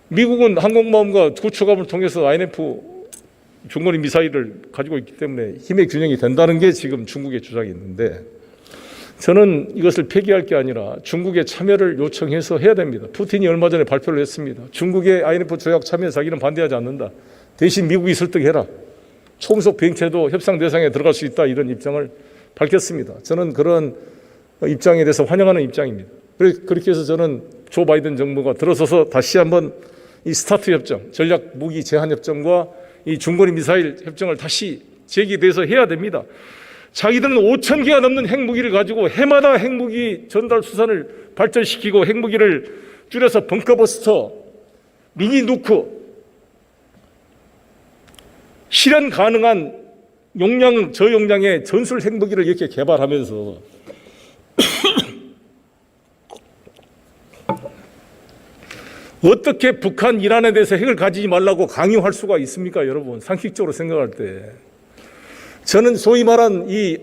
미국은 항공모함과 구축함을 통해서 INF 중거리 미사일을 가지고 있기 때문에 힘의 균형이 된다는 게 지금 중국의 주장이 있는데, 저는 이것을 폐기할 게 아니라 중국의 참여를 요청해서 해야 됩니다. 푸틴이 얼마 전에 발표를 했습니다. 중국의 INF 조약 참여에 자기는 반대하지 않는다. 대신 미국이 설득해라. 초음속 비행체도 협상 대상에 들어갈 수 있다. 이런 입장을 밝혔습니다. 저는 그런 입장에 대해서 환영하는 입장입니다. 그렇게 해서 저는 조 바이든 정부가 들어서서 다시 한번 이 스타트 협정, 전략 무기 제한 협정과 이 중거리 미사일 협정을 다시 재개돼서 해야 됩니다. 자기들은 5,000개가 넘는 핵무기를 가지고 해마다 핵무기 전달 수산을 발전시키고 핵무기를 줄여서 벙커버스터, 미니 누크, 실현 가능한 용량, 저용량의 전술 핵무기를 이렇게 개발하면서 어떻게 북한, 이란에 대해서 핵을 가지지 말라고 강요할 수가 있습니까, 여러분? 상식적으로 생각할 때. 저는 소위 말한 이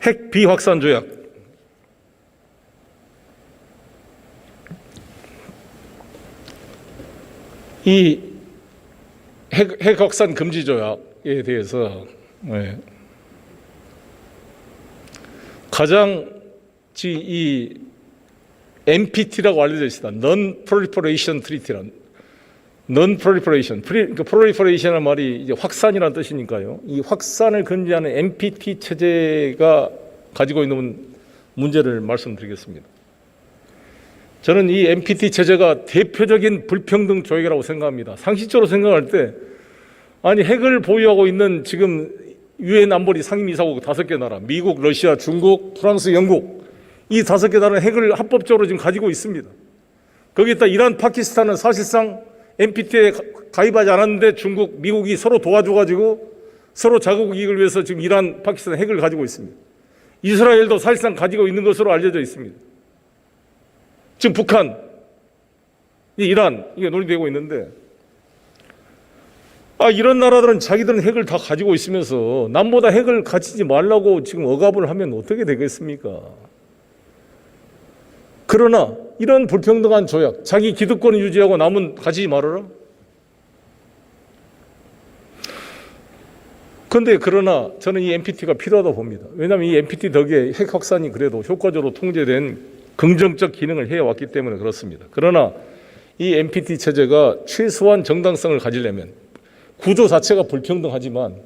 핵 비확산 조약, 이 핵 확산 금지 조약에 대해서 가장 이 NPT라고 알려져 있습니다. Non-Proliferation Treaty란, Non-Proliferation, 그러니까 Proliferation이라는 말이 이제 확산이라는 뜻이니까요. 이 확산을 금지하는 NPT 체제가 가지고 있는 문제를 말씀드리겠습니다. 저는 이 NPT 체제가 대표적인 불평등 조약이라고 생각합니다. 상식적으로 생각할 때, 아니 핵을 보유하고 있는 지금 유엔 안보리 상임이사국 5개 나라, 미국, 러시아, 중국, 프랑스, 영국, 이 5개 나라는 핵을 합법적으로 지금 가지고 있습니다. 거기에다 이란, 파키스탄은 사실상 NPT에 가입하지 않았는데 중국, 미국이 서로 도와줘가지고 서로 자국 이익을 위해서 지금 이란, 파키스탄 핵을 가지고 있습니다. 이스라엘도 사실상 가지고 있는 것으로 알려져 있습니다. 지금 북한, 이란, 이게 논의되고 있는데, 이런 나라들은 자기들은 핵을 다 가지고 있으면서 남보다 핵을 가지지 말라고 지금 억압을 하면 어떻게 되겠습니까? 그러나 이런 불평등한 조약, 자기 기득권을 유지하고 남은 가지지 말아라? 그러나 저는 이 NPT가 필요하다고 봅니다. 왜냐하면 이 NPT 덕에 핵 확산이 그래도 효과적으로 통제된 긍정적 기능을 해왔기 때문에 그렇습니다. 그러나 이 NPT 체제가 최소한 정당성을 가지려면, 구조 자체가 불평등하지만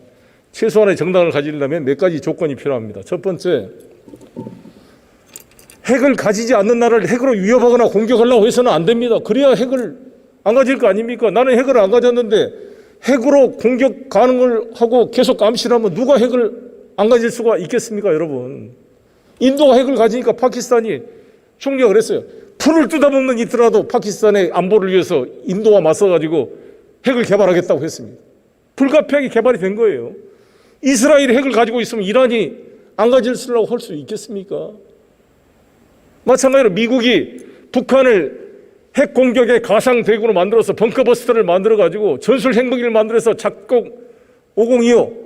최소한의 정당을 가지려면 몇 가지 조건이 필요합니다. 첫 번째, 핵을 가지지 않는 나라를 핵으로 위협하거나 공격하려고 해서는 안 됩니다. 그래야 핵을 안 가질 거 아닙니까? 나는 핵을 안 가졌는데 핵으로 공격 가능을 하고 계속 감시를 하면 누가 핵을 안 가질 수가 있겠습니까, 여러분? 인도가 핵을 가지니까 파키스탄이 총리가 그랬어요. 풀을 뜯어먹는 이더라도 파키스탄의 안보를 위해서 인도와 맞서가지고 핵을 개발하겠다고 했습니다. 불가피하게 개발이 된 거예요. 이스라엘이 핵을 가지고 있으면 이란이 안 가질 수라고 할 수 있겠습니까? 마찬가지로 미국이 북한을 핵 공격의 가상 대국으로 만들어서 벙커버스터를 만들어가지고 전술 핵무기를 만들어서 작곡 5025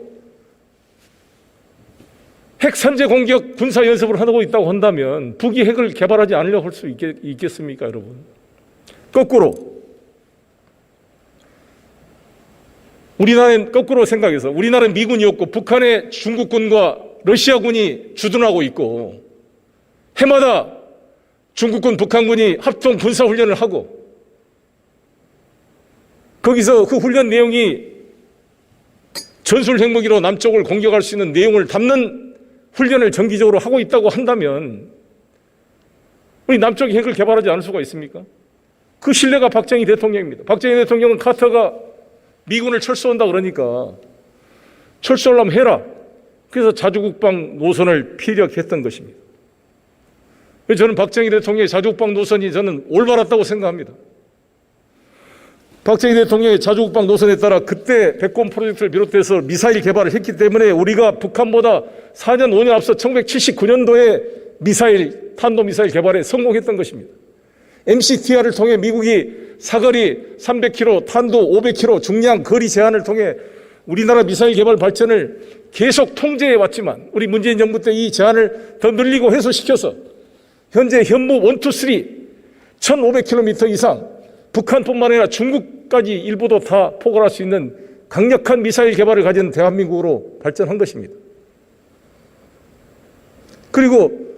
핵 선제 공격 군사 연습을 하고 있다고 한다면 북이 핵을 개발하지 않으려고 할 수 있겠습니까, 여러분? 거꾸로 우리나라는 거꾸로 생각해서 우리나라는 미군이었고 북한의 중국군과 러시아군이 주둔하고 있고 해마다 중국군, 북한군이 합동 군사훈련을 하고 거기서 그 훈련 내용이 전술 핵무기로 남쪽을 공격할 수 있는 내용을 담는 훈련을 정기적으로 하고 있다고 한다면 우리 남쪽이 핵을 개발하지 않을 수가 있습니까? 그 신뢰가 박정희 대통령입니다. 박정희 대통령은 카터가 미군을 철수한다 그러니까 철수하려면 해라. 그래서 자주국방 노선을 피력했던 것입니다. 저는 박정희 대통령의 자주국방 노선이 저는 올바랐다고 생각합니다. 박정희 대통령의 자주국방 노선에 따라 그때 백곰 프로젝트를 비롯해서 미사일 개발을 했기 때문에 우리가 북한보다 4년, 5년 앞서 1979년도에 탄도미사일 개발에 성공했던 것입니다. MCTR을 통해 미국이 사거리 300km, 탄도 500km, 중량, 거리 제한을 통해 우리나라 미사일 개발 발전을 계속 통제해 왔지만 우리 문재인 정부 때 이 제한을 더 늘리고 해소시켜서 현재 현무 1, 2, 3 1500km 이상 북한뿐만 아니라 중국까지 일부도 다 포괄할 수 있는 강력한 미사일 개발을 가진 대한민국으로 발전한 것입니다. 그리고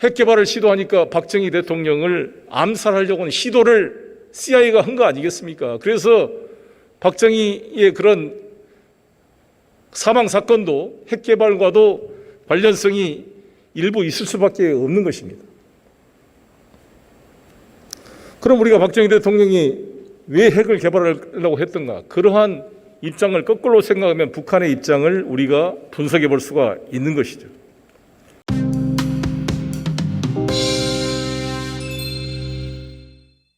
핵 개발을 시도하니까 박정희 대통령을 암살하려고 하는 시도를 CIA가 한 거 아니겠습니까? 그래서 박정희의 그런 사망 사건도 핵 개발과도 관련성이 일부 있을 수밖에 없는 것입니다. 그럼 우리가 박정희 대통령이 왜 핵을 개발하려고 했던가? 그러한 입장을 거꾸로 생각하면 북한의 입장을 우리가 분석해 볼 수가 있는 것이죠.